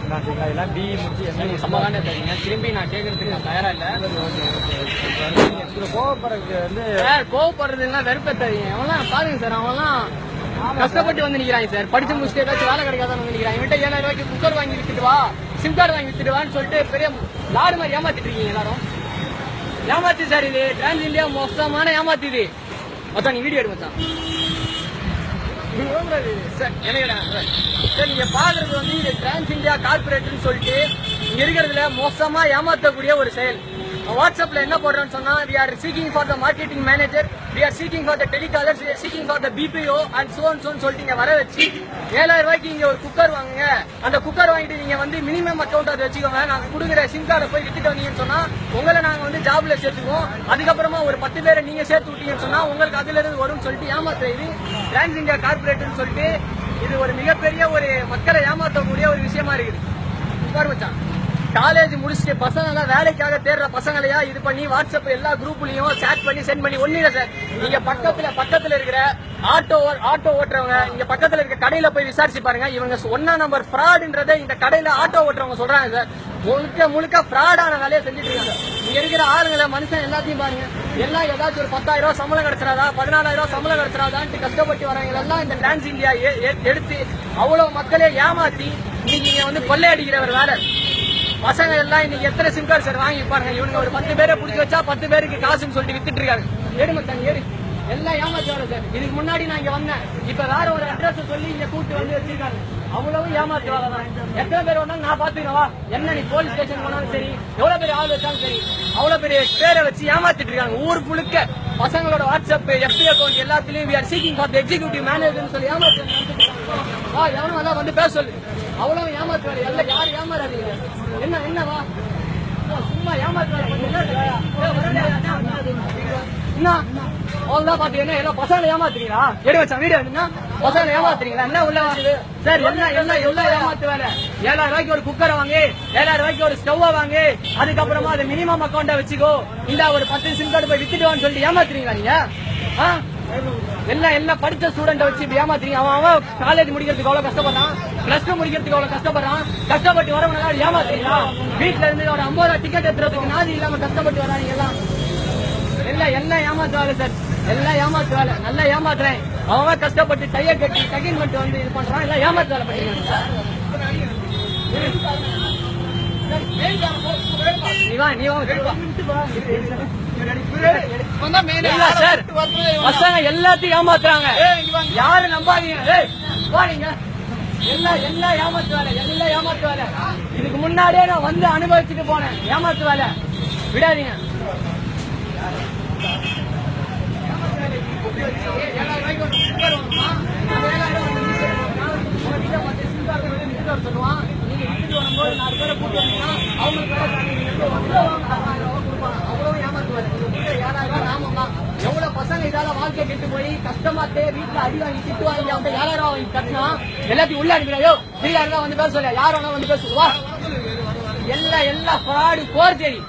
இதெல்லாம் டி முடிச்சு சம்பவம் தெரியுங்க. திரும்பி நான் கேட்கறதுக்கு தயாரா இல்ல. கோவப்படுறது வந்து கோவப்படுறதுன்னா வெறுப்ப தெரியும். அவன்லாம் பாருங்க சார், அவன்லாம் கஷ்டப்பட்டு வந்து நிக்கிறாங்க சார். படிச்சு முடிச்சுட்டு ஏதாச்சும் வேலை கிடைக்காதான் வந்து நிக்கிறாங்க. இவன்ட்ட 7000 ரூபாய்க்கு குக்கர் வாங்கி வித்துட்டு வா, சிம் கார்டு வாங்கி வித்துட்டு வான்னு சொல்லிட்டு பெரிய லாடு மாதிரி ஏமாத்திட்டு இருக்கீங்க எல்லாரும். ஏமாத்து சார், இது டிரான்ஸ் இந்தியா மோசமான ஏமாத்து. இது மொத்தம் நீ வீடியோ எடு மச்சான். நீங்க பாக்குறது வந்து இது டிரான்ஸ் இந்தியா கார்பரேட்னு சொல்லிட்டு இங்க இருக்கிறதுல மோசமா ஏமாத்தக்கூடிய ஒரு செயல். வாட்ஸ்அப்ல என்ன போடுறோம்னு சொன்னா, we are seeking for the marketing manager, we are seeking for the telecallers, we are seeking for the BPO and so on சொல்லிட்டு இங்க வர வச்சு 7000 ரூபாய்க்கு இங்க ஒரு குக்கர் வாங்குங்க. அந்த குக்கர் வாங்கிட்டு நீங்க வந்து மினிமம் அக்கௌண்ட் அதை வச்சுக்கோங்க, நாங்க கொடுக்குற சிம் கார்டை போய் விட்டுட்டு வந்தீங்கன்னு சொன்னா உங்களை நாங்க வந்து ஜாப்ல சேர்த்துக்குவோம். அதுக்கப்புறமா ஒரு 10 பேரை நீங்க சேர்த்து விட்டீங்கன்னு சொன்னா உங்களுக்கு அதுல இருந்து வரும்னு சொல்லிட்டு ஏமாத்துற இது டிரான்ஸ் இந்தியா கார்பரேட்னு சொல்லிட்டு இது ஒரு மிகப்பெரிய ஒரு மக்களை ஏமாற்றக்கூடிய ஒரு விஷயமா இருக்குது. உட்கார் வச்சான். காலேஜ் முடிச்சுட்டு பசங்க எல்லாம் வேலைக்காக தேடுற பசங்களையா இது பண்ணி வாட்ஸ்அப் எல்லா குரூப்லயும் சேட் பண்ணி சென்ட் பண்ணி ஒண்ணு இல்ல சார். நீங்க பக்கத்துல இருக்கிற ஆட்டோ ஓட்டுறவங்க, இங்க பக்கத்துல இருக்க கடையில போய் விசாரிச்சு பாருங்க. இவங்க 1 நம்பர் ஃப்ராடுன்றதை இந்த கடையில ஆட்டோ ஓட்டுறவங்க சொல்றாங்க சார். முழுக்க ஃப்ராடான வேலையை செஞ்சுட்டு இருக்காங்க. இங்க இருக்கிற ஆளுங்களை மனுஷன் எல்லாத்தையும் பாருங்க. எல்லாம் ஏதாச்சும் ஒரு 10,000 ரூபாய் சம்பளம் கிடைச்சிடாதா, 14,000 ரூபாய் சம்பளம் கிடைச்சிடாதான்ட்டு கஷ்டப்பட்டு வராங்க. எல்லாம் இந்த டிரான்ஸ் இந்தியா எடுத்து அவ்வளவு மக்களே ஏமாத்தி இன்னைக்கு இங்க வந்து கொள்ளையடிக்கிற ஒரு வேலை. பசங்க எல்லாம் இன்னைக்கு எத்தனை சிம் கார்டு சார் வாங்கி பாருங்க. இவங்க ஒரு 10 பேரை பிடிச்சி வச்சா 10 பேருக்கு காசுன்னு சொல்லிட்டு வித்துட்டு இருக்காங்க. ஏடு மச்சான் ஏடு, எல்லாம் ஏமாத்துவாங்க சார். இதுக்கு முன்னாடி நான் இங்க வந்தேன், இப்ப வேற ஒரு அட்ரஸ் சொல்லி இங்க கூட்டு வந்து வச்சிருக்காங்க. அவ்வளவு ஏமாத்துவாங்க தான். எத்தனை பேர் வந்தாலும் நான் பாத்துக்கிறவா என்ன, நீ போலீஸ் ஸ்டேஷன் போனாலும் சரி, எவ்வளவு பெரிய ஆள் வச்சாலும் சரி, அவ்வளவு பெரிய பேரை வச்சு ஏமாத்திட்டு இருக்காங்க. ஊர் முழுக்க பசங்களோட வாட்ஸ்அப் FB அக்கௌண்ட் எல்லாத்திலயும் we are seeking for the executive manager சொல்லி ஏமாத்து. எவனும் அதான் வந்து பேச சொல்லு. அவ்வளவு ஏமாத்துவாரு. எல்லாம் யாரு ஏமாறாதீங்க. என்னவா சும்மா ஏமாத்துவாரு. அவ்வளவுதான் பாத்தீங்கன்னா எல்லாம் பசங்களை ஏமாத்துறீங்களா? எடு வச்சா வீடியோ பசங்களை ஏமாத்துறீங்களா? என்ன உள்ள சார், எல்லாம் ஏமாத்து வேலை. 7000 ரூபாய்க்கு ஒரு குக்கரை வாங்கி, 7000 ரூபாய்க்கு ஒரு ஸ்டவ் வாங்கி, அதுக்கப்புறமா அது மினிமம் அக்கௌண்ட்டை வச்சுக்கோ, இந்த ஒரு 10 சிம் கார்டு போய் வித்துட்டுவான்னு சொல்லிட்டு ஏமாத்துறீங்களா நீங்க? எல்லாம் படிச்ச ஸ்டூடெண்ட் வச்சு ஏமாத்துறீங்க. அவன் காலேஜ் முடிக்கிறதுக்கு அவ்வளவு கஷ்டப்படுறான், +2 முடிக்கிறதுக்கு அவ்வளவு கஷ்டப்படுறான். கஷ்டப்பட்டு வரவங்க ஏமாத்துறீங்களா? வீட்டுல இருந்து ஒரு 50 ரூபாய் டிக்கெட் எடுத்துறதுக்கு நாதி இல்லாம கஷ்டப்பட்டு வராங்க. எல்லாம் ஏமாத்துவாங்க சார், எல்லாம் ஏமாத்துவாங்க. நல்லா ஏமாத்துறேன். அவன் கஷ்டப்பட்டு டைய கட்டி செகண்ட் மட்டும் வந்து இது பண்றான். எல்லாம் ஏமாத்துவாங்க பண்ணிக்கிறாங்க. பசங்க எல்லாத்தையும் ஏமாத்துறாங்க. யாரு நம்பாதீங்க. எல்லாம் ஏமாத்து வேலை. இதுக்கு முன்னாடியே நான் வந்து அனுபவிச்சுட்டு போனேன். ஏமாத்து வேலை விடாதீங்க. சொல்லுவான், நீங்க விட்டுட்டு வரும்போது 4 பேரை கூட்டி வந்தீங்கன்னா அவங்களுக்கு அவ்வளவு ஏமாத்துவாரு. 7000 ரூபாய் ராமம் தான். எவ்வளவு பசங்க இதால வாழ்க்கை கெட்டு போய் கஷ்டமாத்தே வீட்டுல அடி வாங்கி திட்டு வாங்கி அவங்க 7000 ரூபாய் வாங்கி கட்டினா எல்லாத்தையும் உள்ள அனுப்பிடாயோ. 3000 ரூபாய் வந்து பேச சொல்ல, யார் வேணா வந்து பேசுவா. எல்லாம் ஃப்ராடு கோர்ஜரி.